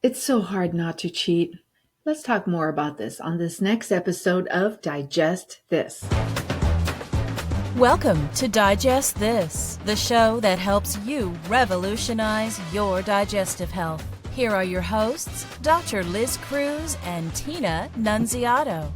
It's so hard not to cheat. Let's talk more about this on this next episode of Digest This. Welcome to Digest This, the show that helps you revolutionize your digestive health. Here are your hosts, Dr. Liz Cruz and Tina Nunziato.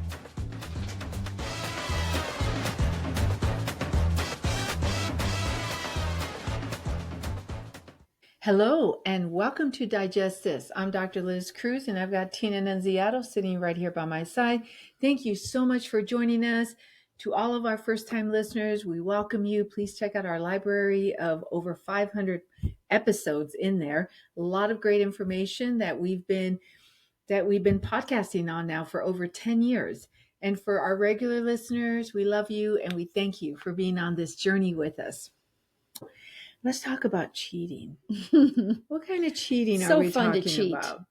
Hello and welcome to Digest This. I'm Dr. Liz Cruz and I've got Tina Nunziato sitting right here by my side. Thank you so much for joining us. To all of our first-time listeners, we welcome you. Please check out our library of over 500 episodes in there. A lot of great information that we've been podcasting on now for over 10 years. And for our regular listeners, we love you and we thank you for being on this journey with us. Let's talk about cheating. What kind of cheating are we talking about?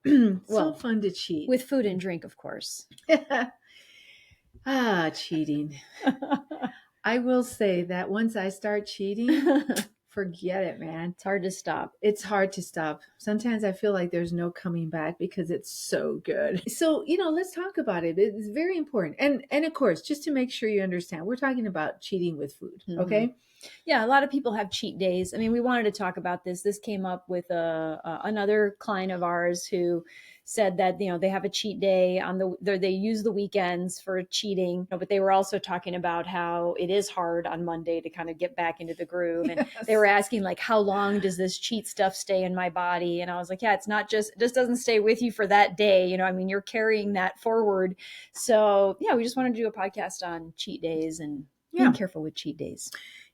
So fun to cheat. With food and drink, of course. Cheating. I will say that once I start cheating, forget it, man. It's hard to stop. It's hard to stop. Sometimes I feel like there's no coming back because it's so good. So, let's talk about it. It's very important. And of course, just to make sure you understand, we're talking about cheating with food, okay? Yeah, a lot of people have cheat days. I mean, we wanted to talk about this. This came up with another client of ours who said that, they have a cheat day they use the weekends for cheating, but they were also talking about how it is hard on Monday to kind of get back into the groove. And they were asking like, how long does this cheat stuff stay in my body? And I was like, yeah, it just doesn't stay with you for that day. You're carrying that forward. So yeah, we just wanted to do a podcast on cheat days and being careful with cheat days.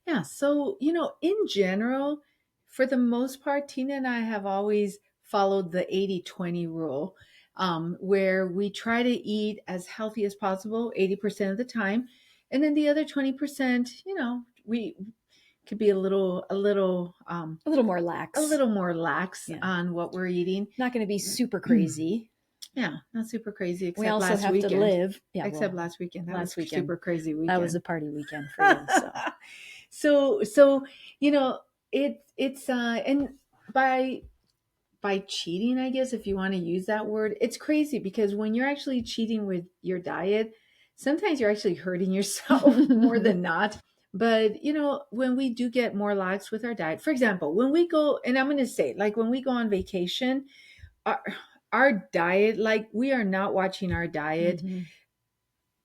Yeah. So, in general, for the most part, Tina and I have always followed the 80-20 rule, where we try to eat as healthy as possible 80% of the time. And then the other 20%, we could be a little more lax on what we're eating. Not going to be super crazy. Yeah, not super crazy. Except we also last have weekend. To live. Yeah, except last weekend. That was super crazy weekend. That was a party weekend for you. So it's and by cheating, I guess, if you want to use that word, it's crazy because when you're actually cheating with your diet, sometimes you're actually hurting yourself more than not. But, when we do get more lax with our diet, for example, when we go, and I'm going to say, like when we go on vacation, our diet, like we are not watching our diet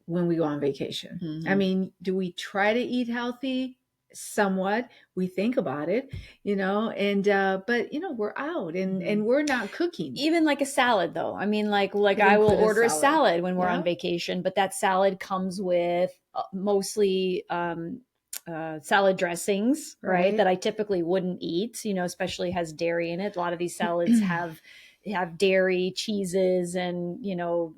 when we go on vacation. I mean, do we try to eat healthy? Somewhat. We think about it, but we're out and we're not cooking. Even like a salad though. I mean, like I will order a salad when we're on vacation, but that salad comes with mostly salad dressings, right? That I typically wouldn't eat, especially has dairy in it. A lot of these salads have dairy, cheeses, and,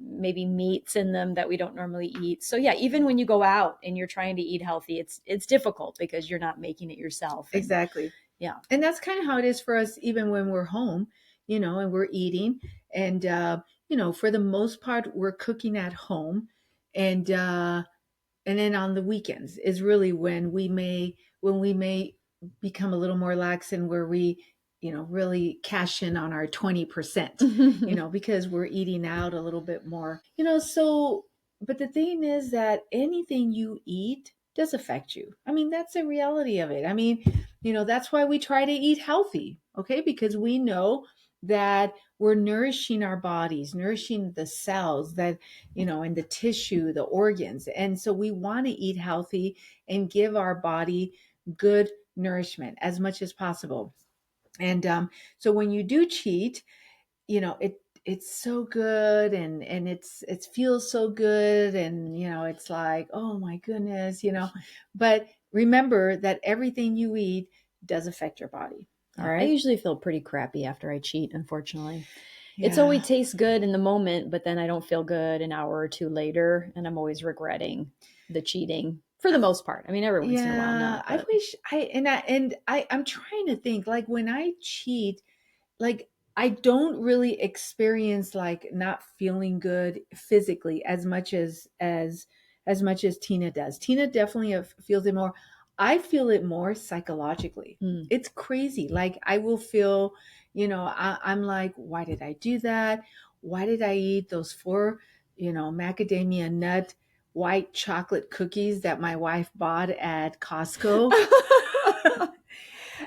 maybe meats in them that we don't normally eat. So yeah, even when you go out and you're trying to eat healthy, it's difficult because you're not making it yourself. Exactly. Yeah. And that's kind of how it is for us, even when we're home, and we're eating and, for the most part, we're cooking at home and then on the weekends is really when we may become a little more lax and where we, really cash in on our 20%, because we're eating out a little bit more, but the thing is that anything you eat does affect you. I mean, that's the reality of it. I mean, that's why we try to eat healthy, okay? Because we know that we're nourishing our bodies, nourishing the cells that, and the tissue, the organs. And so we want to eat healthy and give our body good nourishment as much as possible. And so when you do cheat, it's so good and it feels so good. And, it's like, oh my goodness, but remember that everything you eat does affect your body. All right. I usually feel pretty crappy after I cheat, unfortunately. Yeah. It's always tastes good in the moment, but then I don't feel good an hour or two later. And I'm always regretting the cheating. For the most part. I mean, every once in a while. Not, I wish I'm trying to think like when I cheat, like I don't really experience like not feeling good physically as much as Tina does. Tina definitely feels it more. I feel it more psychologically. Mm. It's crazy. Like I will feel, I'm like, why did I do that? Why did I eat those four, macadamia nut white chocolate cookies that my wife bought at Costco?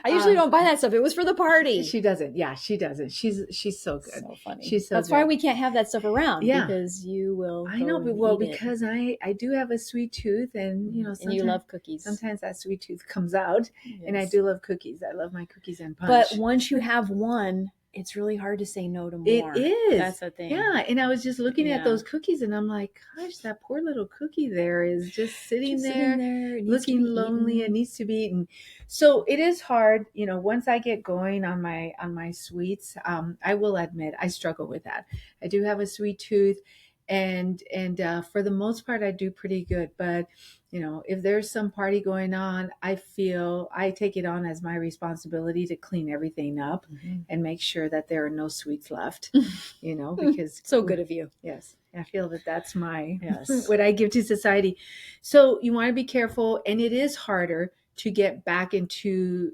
I usually don't buy that stuff. It was for the party. She doesn't. Yeah, she doesn't. She's so good. So funny. She's so That's good. why we can't have that stuff around. Yeah. Because you will. I know, but because I do have a sweet tooth, and and you love cookies. Sometimes that sweet tooth comes out, Yes. and I do love cookies. I love my cookies and punch. But once you have one, it's really hard to say no to more. It is. That's the thing. Yeah, and I was just looking at those cookies, and I'm like, gosh, that poor little cookie there is just sitting there looking lonely. It needs to be eaten. So it is hard, once I get going on my sweets. I will admit I struggle with that. I do have a sweet tooth, and for the most part I do pretty good. But if there's some party going on, I feel I take it on as my responsibility to clean everything up and make sure that there are no sweets left, because so good of you. Yes. I feel that that's my, what I give to society. So you want to be careful, and it is harder to get back into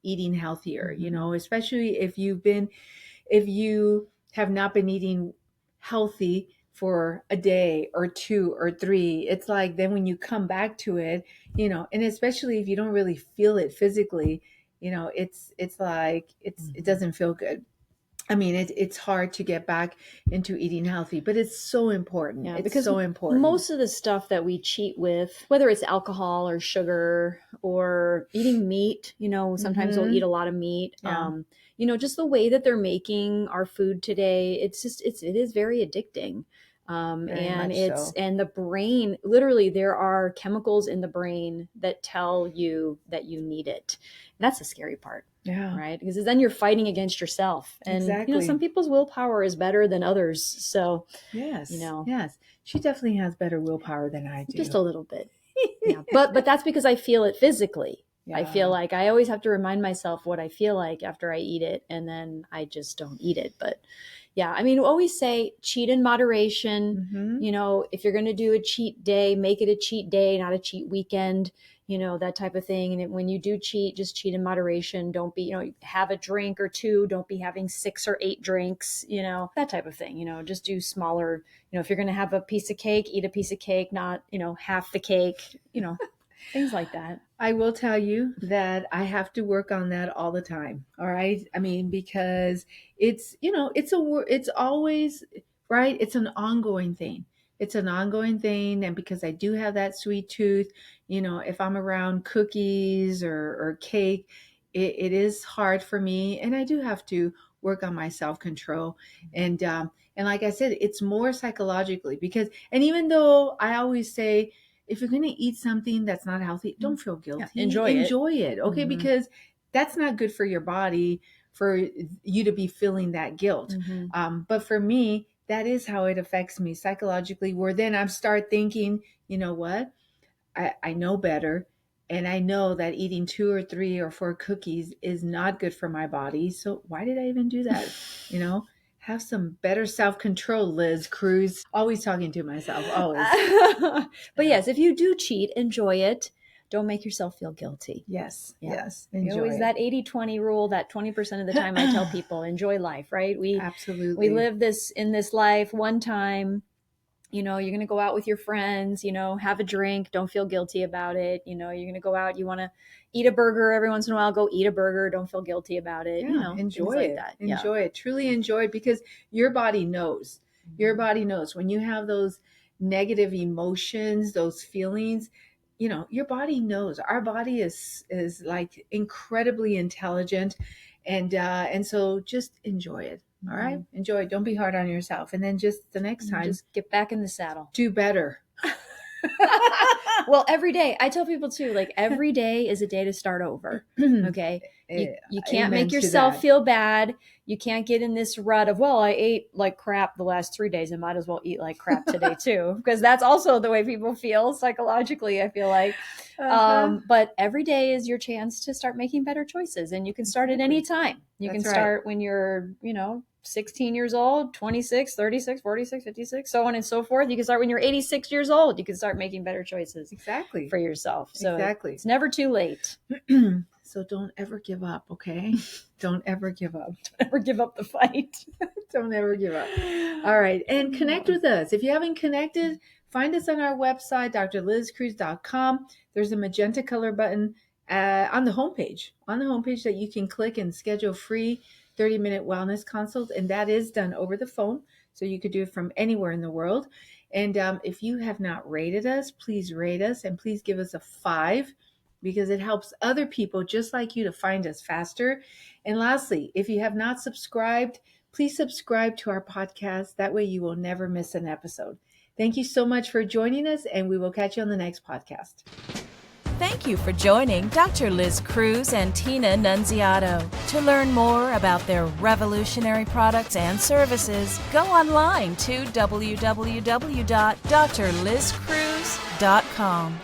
eating healthier, especially if you have not been eating healthy for a day or two or three. It's like then when you come back to it, and especially if you don't really feel it physically, it's like it doesn't feel good. I mean, it's hard to get back into eating healthy, but it's so important. Yeah, it's because so important. Most of the stuff that we cheat with, whether it's alcohol or sugar or eating meat, sometimes we'll eat a lot of meat. Yeah. Just the way that they're making our food today, it is very addicting. And the brain, literally there are chemicals in the brain that tell you that you need it. And that's the scary part. Yeah. Right. Because then you're fighting against yourself. And, exactly. Some people's willpower is better than others. So, yes. Yes. She definitely has better willpower than I do. Just a little bit. Yeah. But that's because I feel it physically. Yeah. I feel like I always have to remind myself what I feel like after I eat it. And then I just don't eat it. But yeah, I mean, we always say cheat in moderation. If you're going to do a cheat day, make it a cheat day, not a cheat weekend, that type of thing. And when you do cheat, just cheat in moderation. Don't be, have a drink or two. Don't be having 6 or 8 drinks, that type of thing. Just do smaller, if you're going to have a piece of cake, eat a piece of cake, not, half the cake, things like that. I will tell you that I have to work on that all the time. All right. I mean, because it's always right. It's an ongoing thing. It's an ongoing thing. And because I do have that sweet tooth, if I'm around cookies or cake, it is hard for me. And I do have to work on my self-control. And like I said, it's more psychologically and even though I always say, if you're going to eat something that's not healthy, don't feel guilty. Yeah, enjoy it. Okay. Because that's not good for your body, for you to be feeling that guilt. But for me, that is how it affects me psychologically, where then I start thinking, you know what? I know better. And I know that eating 2 or 3 or 4 cookies is not good for my body. So why did I even do that? Have some better self-control, Liz Cruz. Always talking to myself, always. But yes, if you do cheat, enjoy it. Don't make yourself feel guilty. Yes, yeah. Yes. Enjoy always it. That 80-20 rule, that 20% of the time I tell people, enjoy life, right? Absolutely. We live in this life one time. You're going to go out with your friends, have a drink. Don't feel guilty about it. You're going to go out. You want to eat a burger every once in a while. Go eat a burger. Don't feel guilty about it. Yeah, enjoy it. Like that. Enjoy it. Truly enjoy it, because your body knows. Your body knows when you have those negative emotions, those feelings. Your body knows. Our body is like incredibly intelligent, and so just enjoy it. All right. Enjoy it. Don't be hard on yourself. And then just the next time, just get back in the saddle. Do better. Well, every day, I tell people too, like every day is a day to start over. Okay. You can't make yourself feel bad. You can't get in this rut of, well, I ate like crap the last 3 days. I might as well eat like crap today too. Because that's also the way people feel psychologically, I feel like. Uh-huh. But every day is your chance to start making better choices. And you can start at any time. You can That's right. start when you're, 16 years old, 26, 36, 46, 56, so on and so forth. You can start when you're 86 years old. You can start making better choices Exactly. for yourself. So Exactly. it's never too late. So don't ever give up, okay? Don't ever give up. Never give up the fight. Don't ever give up. All right. And connect with us. If you haven't connected, find us on our website, drlizcruz.com. There's a magenta color button on the homepage. On the homepage that you can click and schedule free 30-minute wellness consult. And that is done over the phone. So you could do it from anywhere in the world. And if you have not rated us, please rate us and please give us a 5, because it helps other people just like you to find us faster. And lastly, if you have not subscribed, please subscribe to our podcast. That way you will never miss an episode. Thank you so much for joining us, and we will catch you on the next podcast. Thank you for joining Dr. Liz Cruz and Tina Nunziato. To learn more about their revolutionary products and services, go online to www.drlizcruz.com.